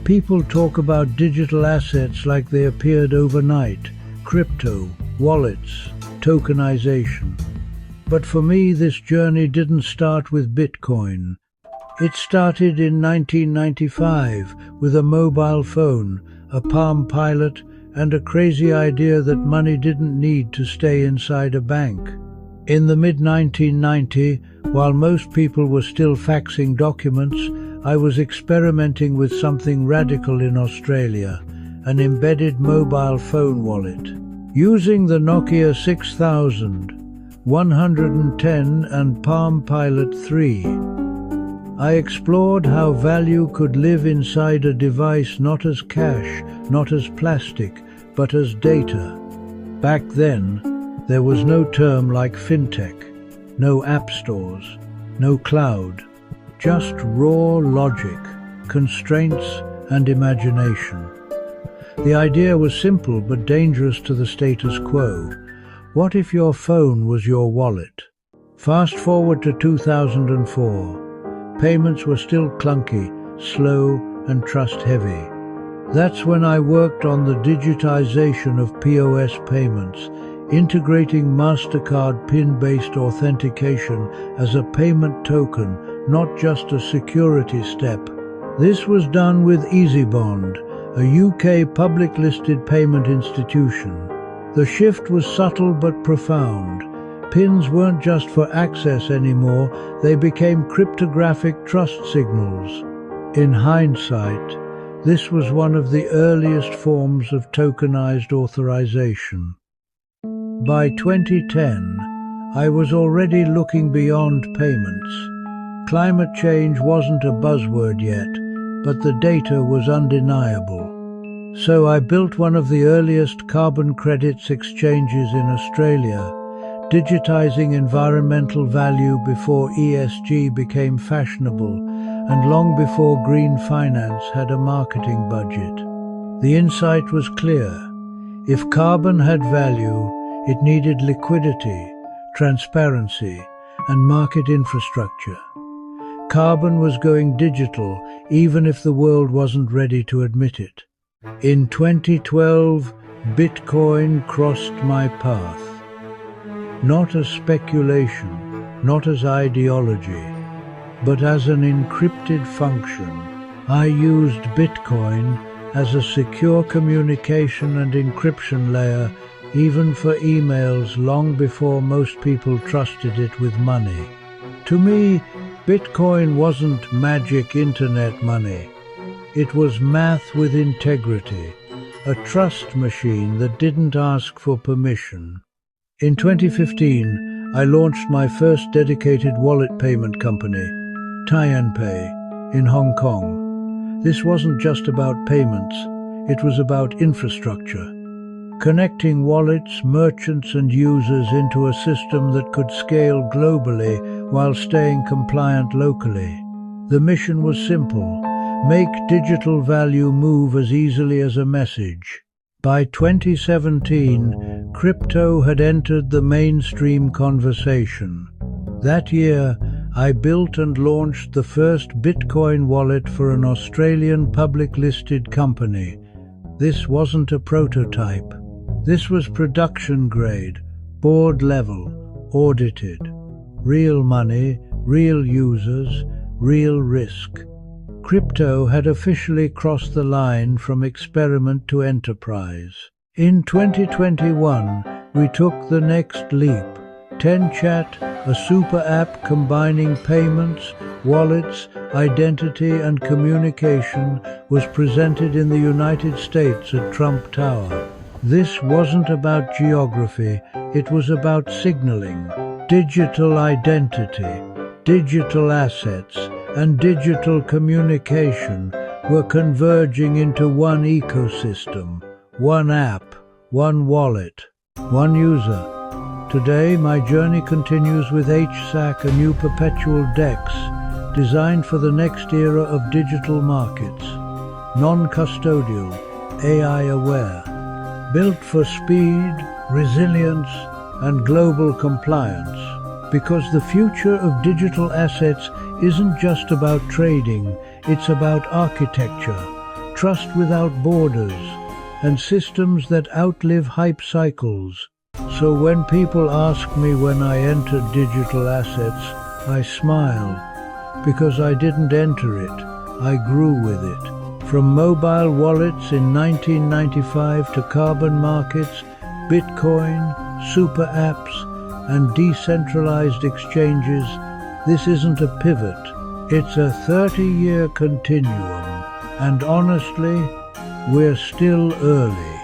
People talk about digital assets like they appeared overnight: crypto, wallets, tokenization. But for me, this journey didn't start with Bitcoin. It started in 1995 with a mobile phone, a Palm Pilot, and a crazy idea that money didn't need to stay inside a bank. In the mid-1990s, while most people were still faxing documents, I was experimenting with something radical in Australia: an embedded mobile phone wallet. Using the Nokia 6000, 110 and Palm Pilot 3, I explored how value could live inside a device, not as cash, not as plastic, but as data. Back then, there was no term like fintech, no app stores, no cloud, just raw logic, constraints, and imagination. The idea was simple but dangerous to the status quo. What if your phone was your wallet? Fast forward to 2004. Payments were still clunky, slow, and trust-heavy. That's when I worked on the digitization of POS payments, integrating MasterCard PIN-based authentication as a payment token, not just a security step. This was done with EasyBond, a UK public-listed payment institution. The shift was subtle but profound. PINs weren't just for access anymore, they became cryptographic trust signals. In hindsight, this was one of the earliest forms of tokenized authorization. By 2010, I was already looking beyond payments. Climate change wasn't a buzzword yet, but the data was undeniable. So I built one of the earliest carbon credits exchanges in Australia, digitizing environmental value before ESG became fashionable and long before green finance had a marketing budget. The insight was clear. If carbon had value, it needed liquidity, transparency, and market infrastructure. Carbon was going digital, even if the world wasn't ready to admit it. In 2012, Bitcoin crossed my path. Not as speculation, not as ideology, but as an encrypted function. I used Bitcoin as a secure communication and encryption layer, even for emails, long before most people trusted it with money. To me, Bitcoin wasn't magic internet money. It was math with integrity, a trust machine that didn't ask for permission. In 2015, I launched my first dedicated wallet payment company, Tianpay, in Hong Kong. This wasn't just about payments, it was about infrastructure, connecting wallets, merchants, and users into a system that could scale globally while staying compliant locally. The mission was simple: make digital value move as easily as a message. By 2017, crypto had entered the mainstream conversation. That year, I built and launched the first Bitcoin wallet for an Australian public-listed company. This wasn't a prototype. This was production-grade, board-level, audited. Real money, real users, real risk. Crypto had officially crossed the line from experiment to enterprise. In 2021, we took the next leap. TenChat, a super app combining payments, wallets, identity, and communication, was presented in the United States at Trump Tower. This wasn't about geography, it was about signaling. Digital identity, digital assets, and digital communication were converging into one ecosystem, one app, one wallet, one user. Today, my journey continues with HSAC, a new perpetual DEX, designed for the next era of digital markets. Non-custodial, AI-aware, built for speed, resilience, and global compliance. Because the future of digital assets isn't just about trading, it's about architecture, trust without borders, and systems that outlive hype cycles. So when people ask me when I entered digital assets, I smile, because I didn't enter it, I grew with it. From mobile wallets in 1995 to carbon markets, Bitcoin, super apps, and decentralized exchanges, this isn't a pivot, it's a 30-year continuum. And honestly, we're still early.